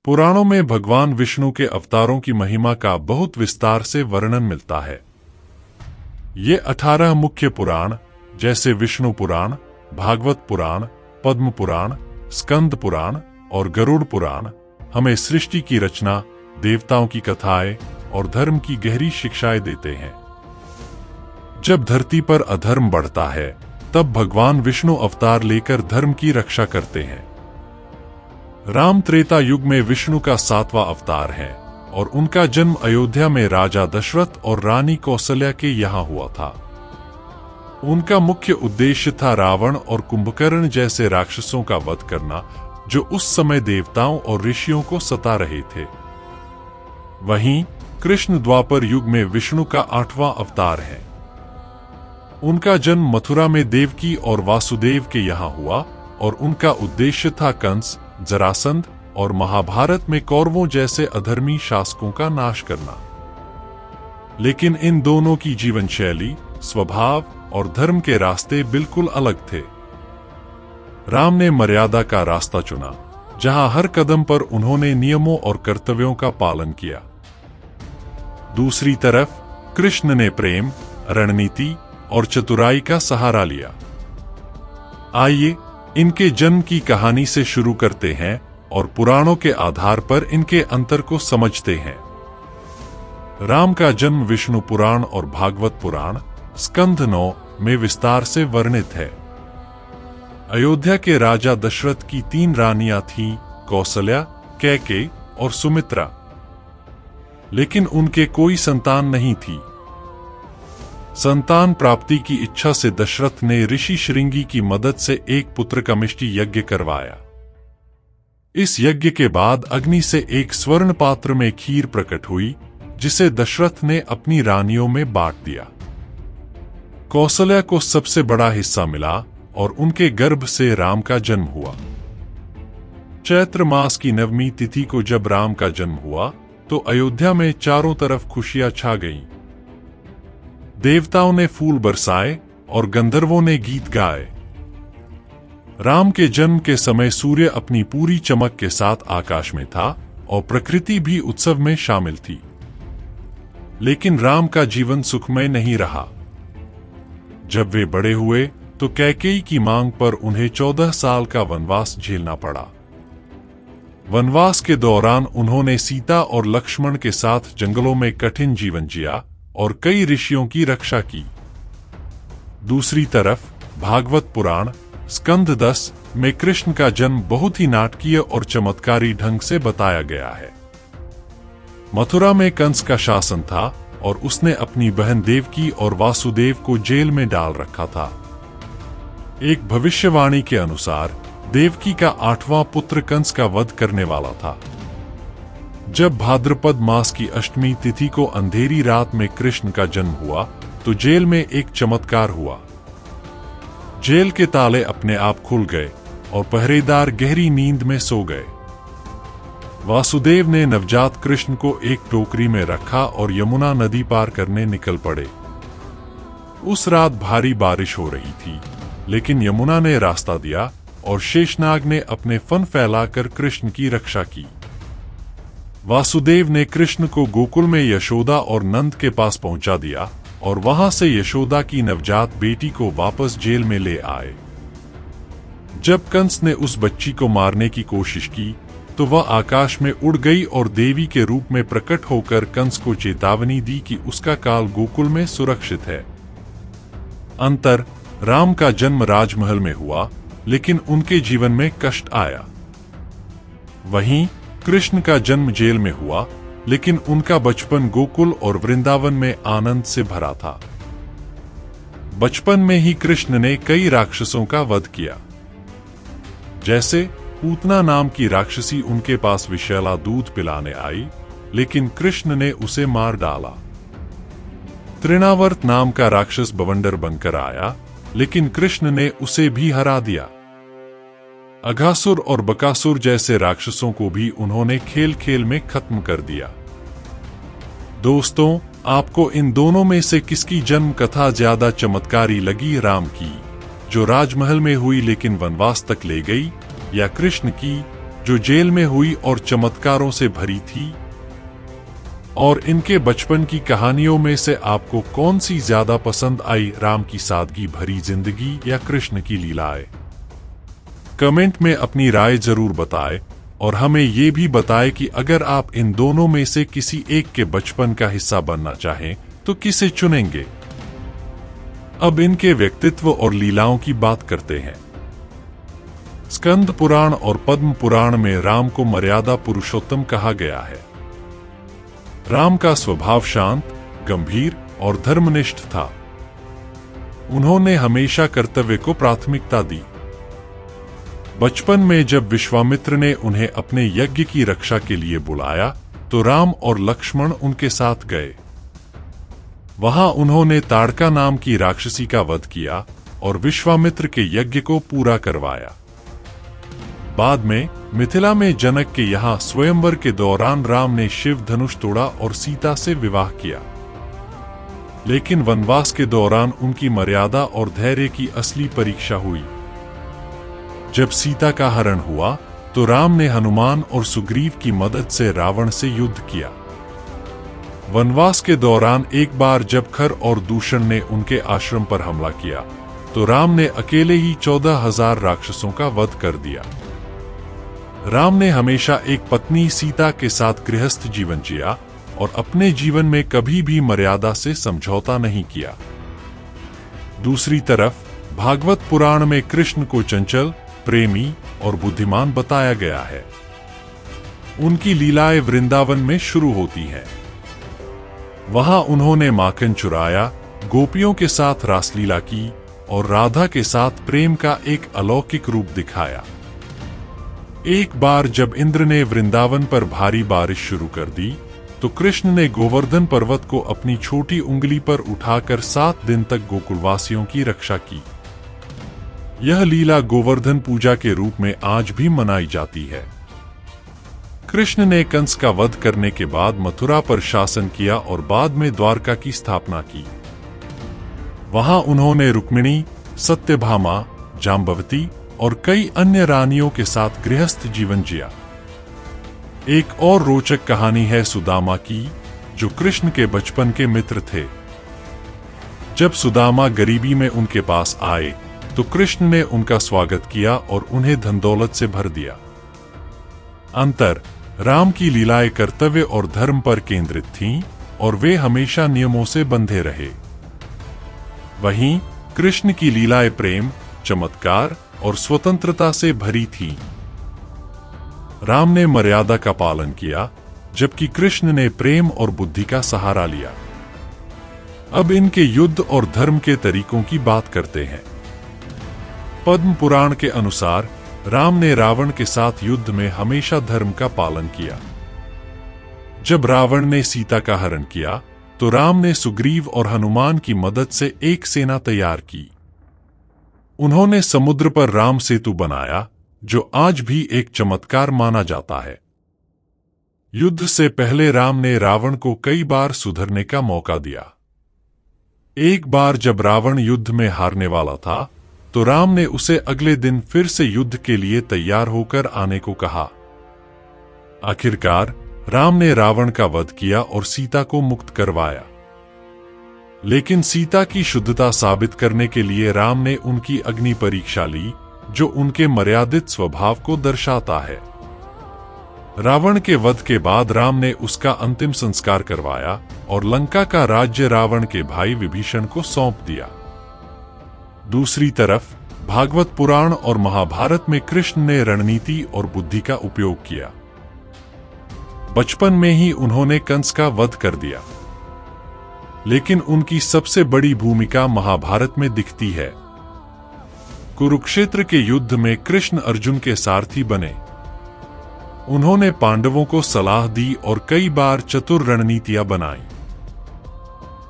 पुराणों में भगवान विष्णु के अवतारों की महिमा का बहुत विस्तार से वर्णन मिलता है। ये 18 मुख्य पुराण जैसे विष्णु पुराण, भागवत पुराण, पद्म पुराण, स्कंद पुराण और गरुड़ पुराण हमें सृष्टि की रचना, देवताओं की कथाएं और धर्म की गहरी शिक्षाएं देते हैं। जब धरती पर अधर्म बढ़ता है, तब भगवान विष्णु अवतार लेकर धर्म की रक्षा करते हैं। राम त्रेता युग में विष्णु का 7वां अवतार है और उनका जन्म अयोध्या में राजा दशरथ और रानी कौशल्या के यहाँ हुआ था। उनका मुख्य उद्देश्य था रावण और कुंभकर्ण जैसे राक्षसों का वध करना, जो उस समय देवताओं और ऋषियों को सता रहे थे। वहीं कृष्ण द्वापर युग में विष्णु का 8वां अवतार है। उनका जन्म मथुरा में देवकी और वासुदेव के यहाँ हुआ और उनका उद्देश्य था कंस, जरासंध और महाभारत में कौरवों जैसे अधर्मी शासकों का नाश करना। लेकिन इन दोनों की जीवन शैली, स्वभाव और धर्म के रास्ते बिल्कुल अलग थे। राम ने मर्यादा का रास्ता चुना, जहां हर कदम पर उन्होंने नियमों और कर्तव्यों का पालन किया। दूसरी तरफ कृष्ण ने प्रेम, रणनीति और चतुराई का सहारा लिया। आइए इनके जन्म की कहानी से शुरू करते हैं और पुराणों के आधार पर इनके अंतर को समझते हैं। राम का जन्म विष्णु पुराण और भागवत पुराण स्कंध 9 में विस्तार से वर्णित है। अयोध्या के राजा दशरथ की 3 रानियां थीं, कौशल्या, कैकेयी और सुमित्रा। लेकिन उनके कोई संतान नहीं थी। संतान प्राप्ति की इच्छा से दशरथ ने ऋषि श्रृंगी की मदद से एक पुत्र का मिष्टि यज्ञ करवाया। इस यज्ञ के बाद अग्नि से एक स्वर्ण पात्र में खीर प्रकट हुई, जिसे दशरथ ने अपनी रानियों में बांट दिया। कौशल्या को सबसे बड़ा हिस्सा मिला और उनके गर्भ से राम का जन्म हुआ। चैत्र मास की 9वीं तिथि को जब राम का जन्म हुआ, तो अयोध्या में चारों तरफ खुशियां छा गईं। देवताओं ने फूल बरसाए और गंधर्वों ने गीत गाए। राम के जन्म के समय सूर्य अपनी पूरी चमक के साथ आकाश में था और प्रकृति भी उत्सव में शामिल थी। लेकिन राम का जीवन सुखमय नहीं रहा। जब वे बड़े हुए तो कैकेयी की मांग पर उन्हें 14 साल का वनवास झेलना पड़ा। वनवास के दौरान उन्होंने सीता और लक्ष्मण के साथ जंगलों में कठिन जीवन जिया और कई ऋषियों की रक्षा की। दूसरी तरफ भागवत पुराण स्कंध 10 में कृष्ण का जन्म बहुत ही नाटकीय और चमत्कारी ढंग से बताया गया है। मथुरा में कंस का शासन था और उसने अपनी बहन देवकी और वासुदेव को जेल में डाल रखा था। एक भविष्यवाणी के अनुसार देवकी का 8वां पुत्र कंस का वध करने वाला था। जब भाद्रपद मास की अष्टमी तिथि को अंधेरी रात में कृष्ण का जन्म हुआ, तो जेल में एक चमत्कार हुआ। जेल के ताले अपने आप खुल गए और पहरेदार गहरी नींद में सो गए। वासुदेव ने नवजात कृष्ण को एक टोकरी में रखा और यमुना नदी पार करने निकल पड़े। उस रात भारी बारिश हो रही थी, लेकिन यमुना ने रास्ता दिया और शेषनाग ने अपने फन फैलाकर कृष्ण की रक्षा की। वासुदेव ने कृष्ण को गोकुल में यशोदा और नंद के पास पहुंचा दिया और वहां से यशोदा की नवजात बेटी को वापस जेल में ले आए। जब कंस ने उस बच्ची को मारने की कोशिश की, तो वह आकाश में उड़ गई और देवी के रूप में प्रकट होकर कंस को चेतावनी दी कि उसका काल गोकुल में सुरक्षित है। अंतर राम का जन्म राजमहल में हुआ, लेकिन उनके जीवन में कष्ट आया। वहीं कृष्ण का जन्म जेल में हुआ, लेकिन उनका बचपन गोकुल और वृंदावन में आनंद से भरा था। बचपन में ही कृष्ण ने कई राक्षसों का वध किया। जैसे पूतना नाम की राक्षसी उनके पास विषैला दूध पिलाने आई, लेकिन कृष्ण ने उसे मार डाला। तृणावर्त नाम का राक्षस बवंडर बनकर आया, लेकिन कृष्ण ने उसे भी हरा दिया। अघासुर और बकासुर जैसे राक्षसों को भी उन्होंने खेल खेल में खत्म कर दिया। दोस्तों, आपको इन दोनों में से किसकी जन्म कथा ज्यादा चमत्कारी लगी? राम की, जो राजमहल में हुई लेकिन वनवास तक ले गई, या कृष्ण की, जो जेल में हुई और चमत्कारों से भरी थी? और इनके बचपन की कहानियों में से आपको कौन सी ज्यादा पसंद आई, राम की सादगी भरी जिंदगी या कृष्ण की लीलाएं? कमेंट में अपनी राय जरूर बताएं और हमें ये भी बताएं कि अगर आप इन दोनों में से किसी एक के बचपन का हिस्सा बनना चाहें तो किसे चुनेंगे। अब इनके व्यक्तित्व और लीलाओं की बात करते हैं। स्कंद पुराण और पद्म पुराण में राम को मर्यादा पुरुषोत्तम कहा गया है। राम का स्वभाव शांत, गंभीर और धर्मनिष्ठ था। उन्होंने हमेशा कर्तव्य को प्राथमिकता दी। बचपन में जब विश्वामित्र ने उन्हें अपने यज्ञ की रक्षा के लिए बुलाया तो राम और लक्ष्मण उनके साथ गए। वहां उन्होंने ताड़का नाम की राक्षसी का वध किया और विश्वामित्र के यज्ञ को पूरा करवाया। बाद में मिथिला में जनक के यहाँ स्वयंवर के दौरान राम ने शिव धनुष तोड़ा और सीता से विवाह किया। लेकिन वनवास के दौरान उनकी मर्यादा और धैर्य की असली परीक्षा हुई। जब सीता का हरण हुआ तो राम ने हनुमान और सुग्रीव की मदद से रावण से युद्ध किया। वनवास के दौरान एक बार जब खर और दूषण ने उनके आश्रम पर हमला किया तो राम ने अकेले ही 14,000 राक्षसों का वध कर दिया। राम ने हमेशा एक पत्नी सीता के साथ गृहस्थ जीवन जिया और अपने जीवन में कभी भी मर्यादा से समझौता नहीं किया। दूसरी तरफ भागवत पुराण में कृष्ण को चंचल, प्रेमी और बुद्धिमान बताया गया है। उनकी लीलाएं वृंदावन में शुरू होती हैं। वहां उन्होंने माखन चुराया, गोपियों के साथ रासलीला की और राधा के साथ प्रेम का एक अलौकिक रूप दिखाया। एक बार जब इंद्र ने वृंदावन पर भारी बारिश शुरू कर दी तो कृष्ण ने गोवर्धन पर्वत को अपनी छोटी उंगली पर उठाकर 7 दिन तक गोकुलवासियों की रक्षा की। यह लीला गोवर्धन पूजा के रूप में आज भी मनाई जाती है। कृष्ण ने कंस का वध करने के बाद मथुरा पर शासन किया और बाद में द्वारका की स्थापना की। वहां उन्होंने रुक्मिणी, सत्यभामा, जाम्बवती और कई अन्य रानियों के साथ गृहस्थ जीवन जिया। एक और रोचक कहानी है सुदामा की, जो कृष्ण के बचपन के मित्र थे। जब सुदामा गरीबी में उनके पास आए तो कृष्ण ने उनका स्वागत किया और उन्हें धन दौलत से भर दिया। अंतर: राम की लीलाएं कर्तव्य और धर्म पर केंद्रित थीं और वे हमेशा नियमों से बंधे रहे। वहीं कृष्ण की लीलाएं प्रेम, चमत्कार और स्वतंत्रता से भरी थीं। राम ने मर्यादा का पालन किया, जबकि कृष्ण ने प्रेम और बुद्धि का सहारा लिया। अब इनके युद्ध और धर्म के तरीकों की बात करते हैं। पद्म पुराण के अनुसार राम ने रावण के साथ युद्ध में हमेशा धर्म का पालन किया। जब रावण ने सीता का हरण किया तो राम ने सुग्रीव और हनुमान की मदद से एक सेना तैयार की। उन्होंने समुद्र पर राम सेतु बनाया, जो आज भी एक चमत्कार माना जाता है। युद्ध से पहले राम ने रावण को कई बार सुधरने का मौका दिया। एक बार जब रावण युद्ध में हारने वाला था तो राम ने उसे अगले दिन फिर से युद्ध के लिए तैयार होकर आने को कहा। आखिरकार राम ने रावण का वध किया और सीता को मुक्त करवाया। लेकिन सीता की शुद्धता साबित करने के लिए राम ने उनकी अग्नि परीक्षा ली, जो उनके मर्यादित स्वभाव को दर्शाता है। रावण के वध के बाद राम ने उसका अंतिम संस्कार करवाया और लंका का राज्य रावण के भाई विभीषण को सौंप दिया। दूसरी तरफ भागवत पुराण और महाभारत में कृष्ण ने रणनीति और बुद्धि का उपयोग किया। बचपन में ही उन्होंने कंस का वध कर दिया, लेकिन उनकी सबसे बड़ी भूमिका महाभारत में दिखती है। कुरुक्षेत्र के युद्ध में कृष्ण अर्जुन के सारथी बने। उन्होंने पांडवों को सलाह दी और कई बार चतुर रणनीतियां बनाई।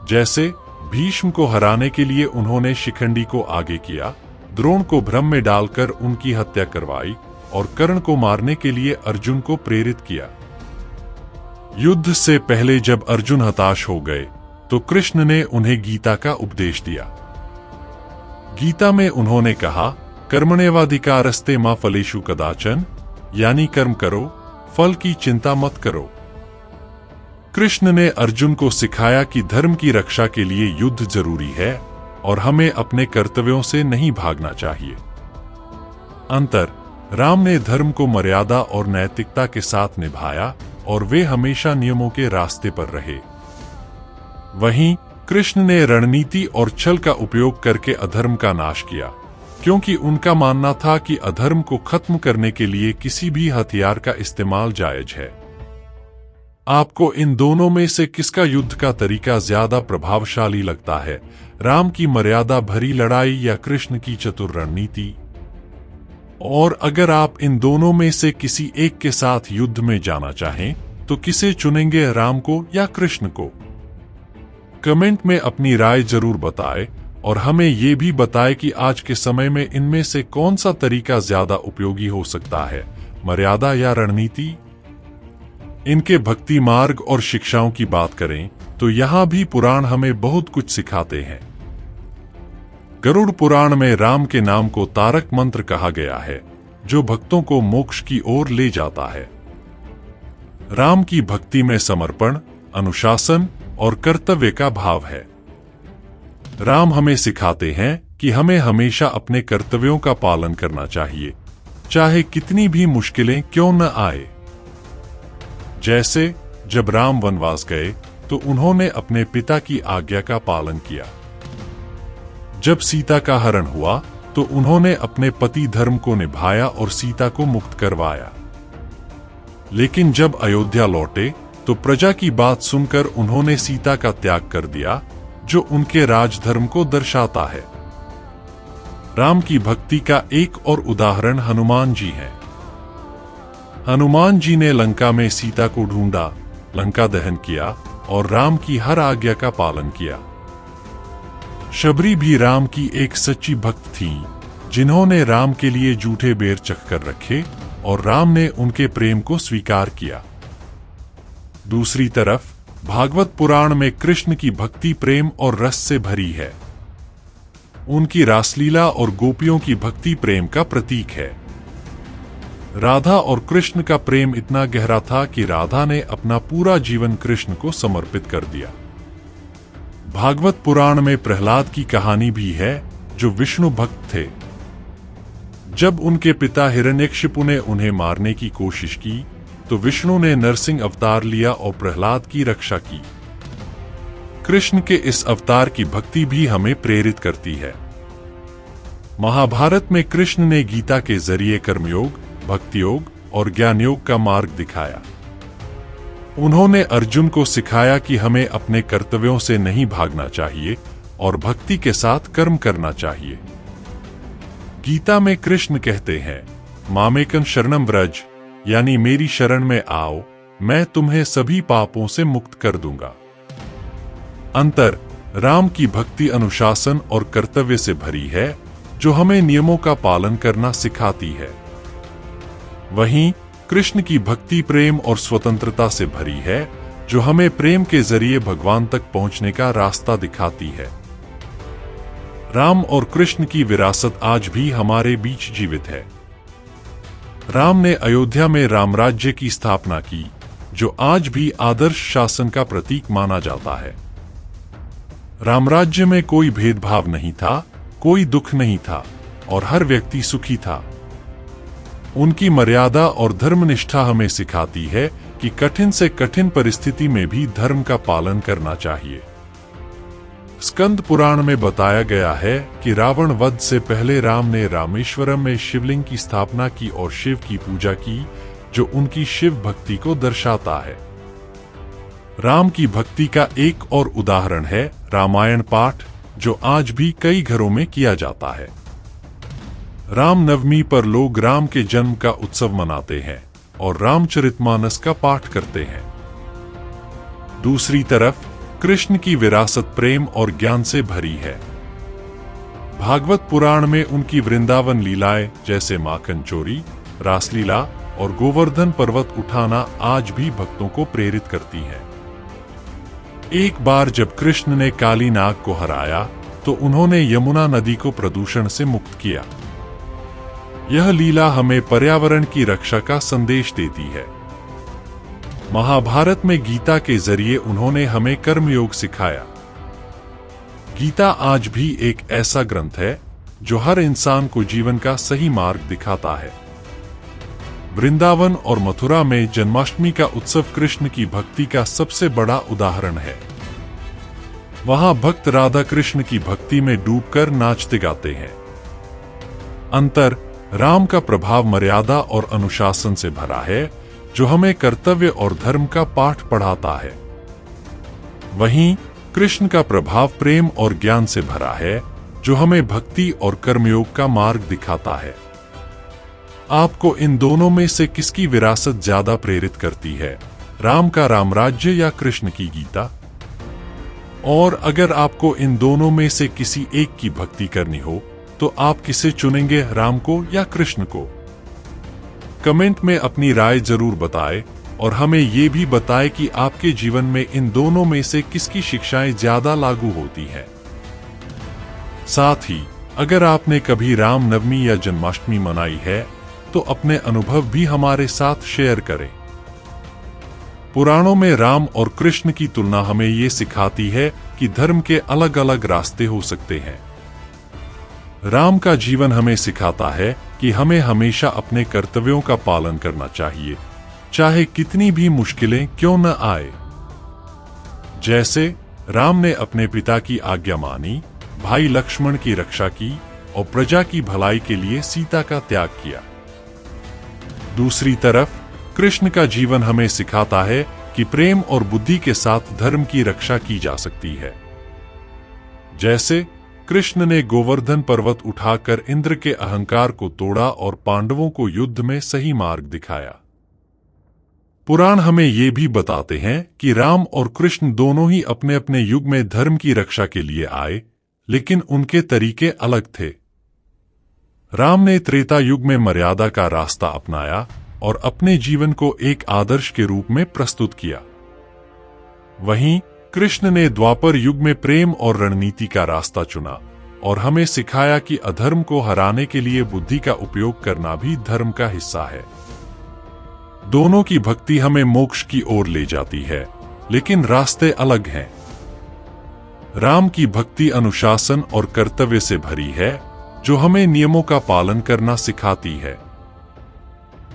जैसे भीष्म को हराने के लिए उन्होंने शिखंडी को आगे किया, द्रोण को भ्रम में डालकर उनकी हत्या करवाई और कर्ण को मारने के लिए अर्जुन को प्रेरित किया। युद्ध से पहले जब अर्जुन हताश हो गए तो कृष्ण ने उन्हें गीता का उपदेश दिया। गीता में उन्होंने कहा, कर्मण्येवाधिकारस्ते मा फलेषु कदाचन। यानी कर्म करो, फल की चिंता मत करो। कृष्ण ने अर्जुन को सिखाया कि धर्म की रक्षा के लिए युद्ध जरूरी है और हमें अपने कर्तव्यों से नहीं भागना चाहिए। अंतर, राम ने धर्म को मर्यादा और नैतिकता के साथ निभाया और वे हमेशा नियमों के रास्ते पर रहे। वहीं कृष्ण ने रणनीति और छल का उपयोग करके अधर्म का नाश किया, क्योंकि उनका मानना था कि अधर्म को खत्म करने के लिए किसी भी हथियार का इस्तेमाल जायज है। आपको इन दोनों में से किसका युद्ध का तरीका ज्यादा प्रभावशाली लगता है, राम की मर्यादा भरी लड़ाई या कृष्ण की चतुर रणनीति? और अगर आप इन दोनों में से किसी एक के साथ युद्ध में जाना चाहें, तो किसे चुनेंगे, राम को या कृष्ण को? कमेंट में अपनी राय जरूर बताएं और हमें ये भी बताएं कि आज के समय में इनमें से कौन सा तरीका ज्यादा उपयोगी हो सकता है, मर्यादा या रणनीति? इनके भक्ति मार्ग और शिक्षाओं की बात करें तो यहाँ भी पुराण हमें बहुत कुछ सिखाते हैं। गरुड़ पुराण में राम के नाम को तारक मंत्र कहा गया है, जो भक्तों को मोक्ष की ओर ले जाता है। राम की भक्ति में समर्पण, अनुशासन और कर्तव्य का भाव है। राम हमें सिखाते हैं कि हमें हमेशा अपने कर्तव्यों का पालन करना चाहिए, चाहे कितनी भी मुश्किलें क्यों न आए। जैसे जब राम वनवास गए तो उन्होंने अपने पिता की आज्ञा का पालन किया। जब सीता का हरण हुआ तो उन्होंने अपने पति धर्म को निभाया और सीता को मुक्त करवाया। लेकिन जब अयोध्या लौटे तो प्रजा की बात सुनकर उन्होंने सीता का त्याग कर दिया, जो उनके राजधर्म को दर्शाता है। राम की भक्ति का एक और उदाहरण हनुमान जी है। हनुमान जी ने लंका में सीता को ढूंढा, लंका दहन किया और राम की हर आज्ञा का पालन किया। शबरी भी राम की एक सच्ची भक्त थी, जिन्होंने राम के लिए जूठे बेर चख कर रखे और राम ने उनके प्रेम को स्वीकार किया। दूसरी तरफ भागवत पुराण में कृष्ण की भक्ति प्रेम और रस से भरी है। उनकी रासलीला और गोपियों की भक्ति प्रेम का प्रतीक है। राधा और कृष्ण का प्रेम इतना गहरा था कि राधा ने अपना पूरा जीवन कृष्ण को समर्पित कर दिया। भागवत पुराण में प्रहलाद की कहानी भी है, जो विष्णु भक्त थे। जब उनके पिता हिरण्यकशिपु ने उन्हें मारने की कोशिश की तो विष्णु ने नरसिंह अवतार लिया और प्रहलाद की रक्षा की। कृष्ण के इस अवतार की भक्ति भी हमें प्रेरित करती है। महाभारत में कृष्ण ने गीता के जरिए कर्मयोग, भक्ति योग और ज्ञान योग का मार्ग दिखाया। उन्होंने अर्जुन को सिखाया कि हमें अपने कर्तव्यों से नहीं भागना चाहिए और भक्ति के साथ कर्म करना चाहिए। गीता में कृष्ण कहते हैं, मामेकं शरणं व्रज, यानी मेरी शरण में आओ, मैं तुम्हें सभी पापों से मुक्त कर दूंगा। अंतर, राम की भक्ति अनुशासन और कर्तव्य से भरी है, जो हमें नियमों का पालन करना सिखाती है। वहीं कृष्ण की भक्ति प्रेम और स्वतंत्रता से भरी है, जो हमें प्रेम के जरिए भगवान तक पहुंचने का रास्ता दिखाती है। राम और कृष्ण की विरासत आज भी हमारे बीच जीवित है। राम ने अयोध्या में रामराज्य की स्थापना की, जो आज भी आदर्श शासन का प्रतीक माना जाता है। रामराज्य में कोई भेदभाव नहीं था, कोई दुख नहीं था और हर व्यक्ति सुखी था। उनकी मर्यादा और धर्मनिष्ठा हमें सिखाती है कि कठिन से कठिन परिस्थिति में भी धर्म का पालन करना चाहिए। स्कंद पुराण में बताया गया है कि रावण वध से पहले राम ने रामेश्वरम में शिवलिंग की स्थापना की और शिव की पूजा की, जो उनकी शिव भक्ति को दर्शाता है। राम की भक्ति का एक और उदाहरण है रामायण पाठ, जो आज भी कई घरों में किया जाता है। रामनवमी पर लोग राम के जन्म का उत्सव मनाते हैं और रामचरितमानस का पाठ करते हैं। दूसरी तरफ कृष्ण की विरासत प्रेम और ज्ञान से भरी है। भागवत पुराण में उनकी वृंदावन लीलाएं जैसे माखन चोरी, रासलीला और गोवर्धन पर्वत उठाना आज भी भक्तों को प्रेरित करती है। एक बार जब कृष्ण ने काली नाग को हराया तो उन्होंने यमुना नदी को प्रदूषण से मुक्त किया। यह लीला हमें पर्यावरण की रक्षा का संदेश देती है। महाभारत में गीता के जरिए उन्होंने हमें कर्मयोग सिखाया। गीता आज भी एक ऐसा ग्रंथ है जो हर इंसान को जीवन का सही मार्ग दिखाता है। वृंदावन और मथुरा में जन्माष्टमी का उत्सव कृष्ण की भक्ति का सबसे बड़ा उदाहरण है। वहां भक्त राधा कृष्ण की भक्ति में डूबकर नाचते गाते हैं। अंतर राम का प्रभाव मर्यादा और अनुशासन से भरा है, जो हमें कर्तव्य और धर्म का पाठ पढ़ाता है। वहीं कृष्ण का प्रभाव प्रेम और ज्ञान से भरा है, जो हमें भक्ति और कर्मयोग का मार्ग दिखाता है। आपको इन दोनों में से किसकी विरासत ज्यादा प्रेरित करती है, राम का रामराज्य या कृष्ण की गीता? और अगर आपको इन दोनों में से किसी एक की भक्ति करनी हो तो आप किसे चुनेंगे, राम को या कृष्ण को? कमेंट में अपनी राय जरूर बताएं और हमें ये भी बताएं कि आपके जीवन में इन दोनों में से किसकी शिक्षाएं ज्यादा लागू होती हैं। साथ ही अगर आपने कभी राम नवमी या जन्माष्टमी मनाई है तो अपने अनुभव भी हमारे साथ शेयर करें। पुराणों में राम और कृष्ण की तुलना हमें ये सिखाती है कि धर्म के अलग अलग रास्ते हो सकते हैं। राम का जीवन हमें सिखाता है कि हमें हमेशा अपने कर्तव्यों का पालन करना चाहिए, चाहे कितनी भी मुश्किलें क्यों न आए। जैसे राम ने अपने पिता की आज्ञा मानी, भाई लक्ष्मण की रक्षा की और प्रजा की भलाई के लिए सीता का त्याग किया। दूसरी तरफ कृष्ण का जीवन हमें सिखाता है कि प्रेम और बुद्धि के साथ धर्म की रक्षा की जा सकती है। जैसे कृष्ण ने गोवर्धन पर्वत उठाकर इंद्र के अहंकार को तोड़ा और पांडवों को युद्ध में सही मार्ग दिखाया। पुराण हमें ये भी बताते हैं कि राम और कृष्ण दोनों ही अपने अपने युग में धर्म की रक्षा के लिए आए, लेकिन उनके तरीके अलग थे। राम ने त्रेता युग में मर्यादा का रास्ता अपनाया और अपने जीवन को एक आदर्श के रूप में प्रस्तुत किया। वहीं कृष्ण ने द्वापर युग में प्रेम और रणनीति का रास्ता चुना और हमें सिखाया कि अधर्म को हराने के लिए बुद्धि का उपयोग करना भी धर्म का हिस्सा है। दोनों की भक्ति हमें मोक्ष की ओर ले जाती है, लेकिन रास्ते अलग हैं। राम की भक्ति अनुशासन और कर्तव्य से भरी है, जो हमें नियमों का पालन करना सिखाती है।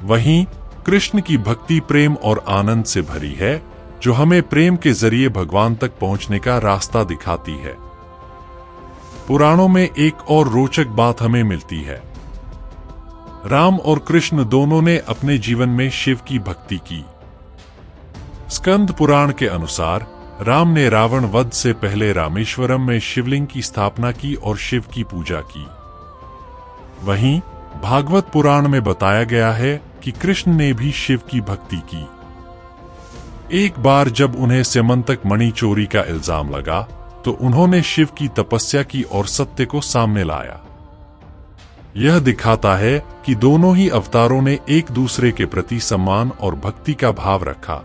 वहीं कृष्ण की भक्ति प्रेम और आनंद से भरी है, जो हमें प्रेम के जरिए भगवान तक पहुंचने का रास्ता दिखाती है। पुराणों में एक और रोचक बात हमें मिलती है। राम और कृष्ण दोनों ने अपने जीवन में शिव की भक्ति की। स्कंद पुराण के अनुसार राम ने रावण वध से पहले रामेश्वरम में शिवलिंग की स्थापना की और शिव की पूजा की। वहीं भागवत पुराण में बताया गया है कि कृष्ण ने भी शिव की भक्ति की। एक बार जब उन्हें स्यमंतक मणि चोरी का इल्जाम लगा तो उन्होंने शिव की तपस्या की और सत्य को सामने लाया। यह दिखाता है कि दोनों ही अवतारों ने एक दूसरे के प्रति सम्मान और भक्ति का भाव रखा।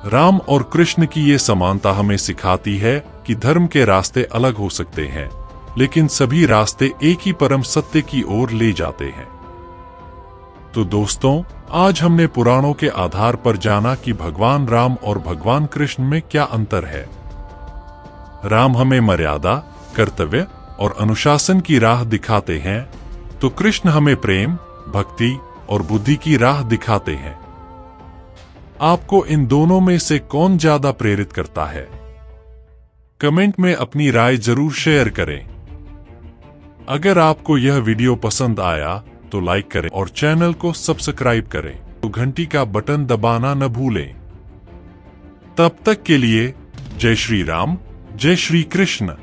राम और कृष्ण की ये समानता हमें सिखाती है कि धर्म के रास्ते अलग हो सकते हैं, लेकिन सभी रास्ते एक ही परम सत्य की ओर ले जाते हैं। तो दोस्तों, आज हमने पुराणों के आधार पर जाना कि भगवान राम और भगवान कृष्ण में क्या अंतर है। राम हमें मर्यादा, कर्तव्य और अनुशासन की राह दिखाते हैं, तो कृष्ण हमें प्रेम, भक्ति और बुद्धि की राह दिखाते हैं। आपको इन दोनों में से कौन ज्यादा प्रेरित करता है? कमेंट में अपनी राय जरूर शेयर करें। अगर आपको यह वीडियो पसंद आया तो लाइक करें और चैनल को सब्सक्राइब करें, तो घंटी का बटन दबाना न भूलें। तब तक के लिए जय श्री राम, जय श्री कृष्ण।